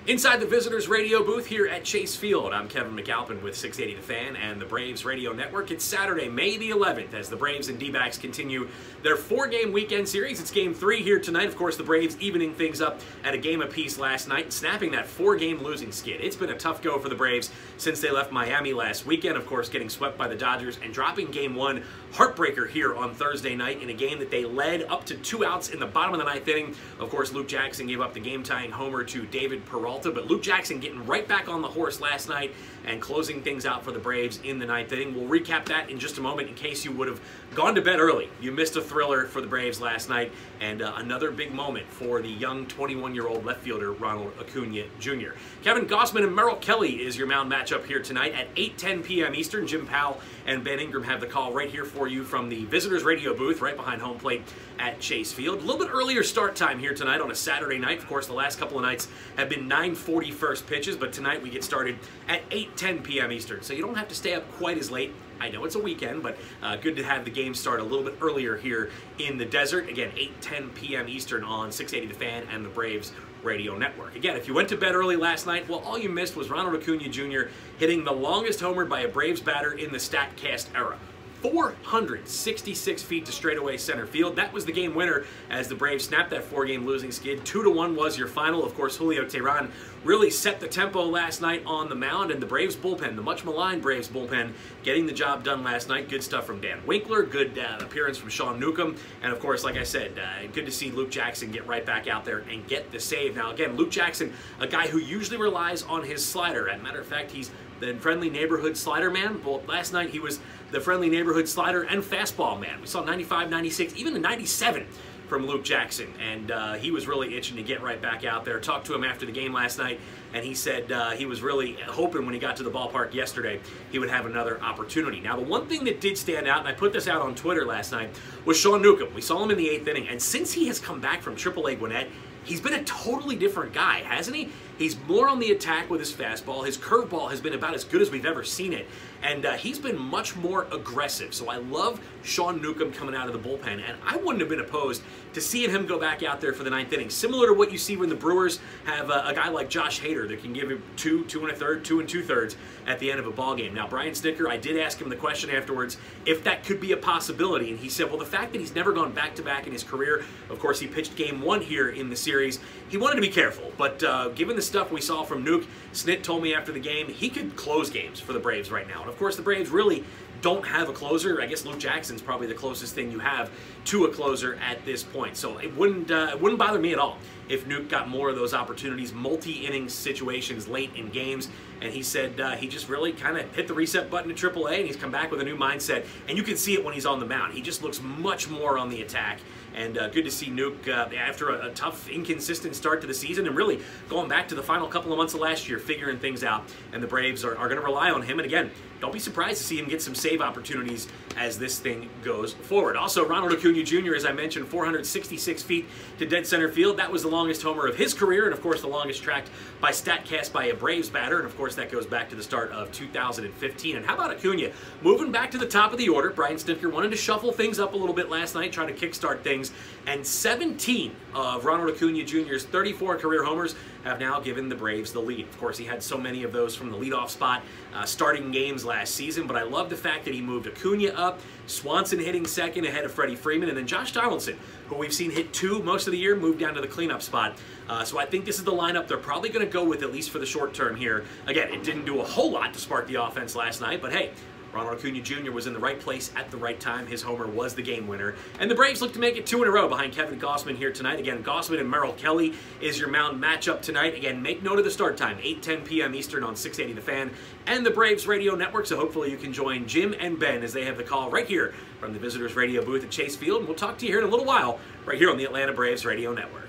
Inside the Visitors Radio booth here at Chase Field, I'm Kevin McAlpin with 680 The Fan and the Braves Radio Network. It's Saturday, May the 11th, as the Braves and D-backs continue their four-game weekend series. It's Game 3 here tonight. Of course, the Braves evening things up at a game apiece last night, snapping that four-game losing skid. It's been a tough go for the Braves since they left Miami last weekend, of course, getting swept by the Dodgers and dropping Game 1 heartbreaker here on Thursday night in a game that they led up to 2 outs in the bottom of the ninth inning. Of course, Luke Jackson gave up the game-tying homer to David Peralta, but Luke Jackson getting right back on the horse last night and closing things out for the Braves in the ninth inning. We'll recap that in just a moment in case you would have gone to bed early. You missed a thriller for the Braves last night, and another big moment for the young 21-year-old left fielder Ronald Acuna Jr. Kevin Gausman and Merrill Kelly is your mound matchup here tonight at 8:10 p.m. Eastern. Jim Powell and Ben Ingram have the call right here for you from the Visitors Radio booth right behind home plate at Chase Field. A little bit earlier start time here tonight on a Saturday night. Of course, the last couple of nights have been 9:40 first pitches, but tonight we get started at 8:10 p.m. Eastern, so you don't have to stay up quite as late. I know it's a weekend, but good to have the game start a little bit earlier here in the desert. Again, 8:10 p.m. Eastern on 680 The Fan and the Braves Radio Network. Again, if you went to bed early last night, well, all you missed was Ronald Acuna Jr. hitting the longest homer by a Braves batter in the StatCast era. 466 feet to straightaway center field. That was the game winner as the Braves snapped that four-game losing skid. 2-1 was your final. Of course, Julio Teherán really set the tempo last night on the mound, and the Braves bullpen, the much-maligned Braves bullpen, getting the job done last night. Good stuff from Dan Winkler, good appearance from Sean Newcomb, and of course, like I said, good to see Luke Jackson get right back out there and get the save. Now, again, Luke Jackson, a guy who usually relies on his slider. As a matter of fact, he's the friendly neighborhood slider man. Well, last night he was the friendly neighborhood slider and fastball man. We saw 95, 96, even a 97 from Luke Jackson, and he was really itching to get right back out there. Talked to him after the game last night, and he said he was really hoping when he got to the ballpark yesterday he would have another opportunity. Now, the one thing that did stand out, and I put this out on Twitter last night, was Sean Newcomb. We saw him in the 8th inning, and since he has come back from AAA Gwinnett, he's been a totally different guy, hasn't he? He's more on the attack with his fastball. His curveball has been about as good as we've ever seen it. And he's been much more aggressive. So I love Sean Newcomb coming out of the bullpen. And I wouldn't have been opposed to seeing him go back out there for the 9th inning. Similar to what you see when the Brewers have a guy like Josh Hader that can give him 2 1/3, 2 2/3 at the end of a ball game. Now, Brian Snitker, I did ask him the question afterwards if that could be a possibility. And he said, well, the fact that he's never gone back-to-back in his career, of course, he pitched Game 1 here in the series, he wanted to be careful. But given the stuff we saw from Nuke, Snit told me after the game he could close games for the Braves right now. And of course, the Braves really don't have a closer. I guess Luke Jackson's probably the closest thing you have to a closer at this point. So it wouldn't bother me at all if Nuke got more of those opportunities, multi-inning situations late in games. And he said he just really kind of hit the reset button at AAA, and he's come back with a new mindset. And you can see it when he's on the mound. He just looks much more on the attack. And good to see Nuke after a tough, inconsistent start to the season, and really going back to the final couple of months of last year, figuring things out. And the Braves are going to rely on him. And again, don't be surprised to see him get some save opportunities as this thing goes forward. Also, Ronald Acuna Jr., as I mentioned, 466 feet to dead center field. That was the longest homer of his career, and of course the longest tracked by StatCast by a Braves batter. And of course that goes back to the start of 2015. And how about Acuna moving back to the top of the order? Brian Snitker wanted to shuffle things up a little bit last night, trying to kickstart things. And 17 of Ronald Acuna Jr.'s 34 career homers have now given the Braves the lead. Of course, he had so many of those from the leadoff spot starting games last season, but I love the fact that he moved Acuna up, Swanson hitting second ahead of Freddie Freeman, and then Josh Donaldson, who we've seen hit 2 most of the year, moved down to the cleanup spot. So I think this is the lineup they're probably going to go with, at least for the short term here. Again, it didn't do a whole lot to spark the offense last night, but hey, Ronald Acuna Jr. was in the right place at the right time. His homer was the game winner. And the Braves look to make it 2 in a row behind Kevin Gausman here tonight. Again, Gausman and Merrill Kelly is your mound matchup tonight. Again, make note of the start time, 8:10 p.m. Eastern on 680 The Fan and the Braves Radio Network. So hopefully you can join Jim and Ben as they have the call right here from the Visitors Radio booth at Chase Field. And we'll talk to you here in a little while right here on the Atlanta Braves Radio Network.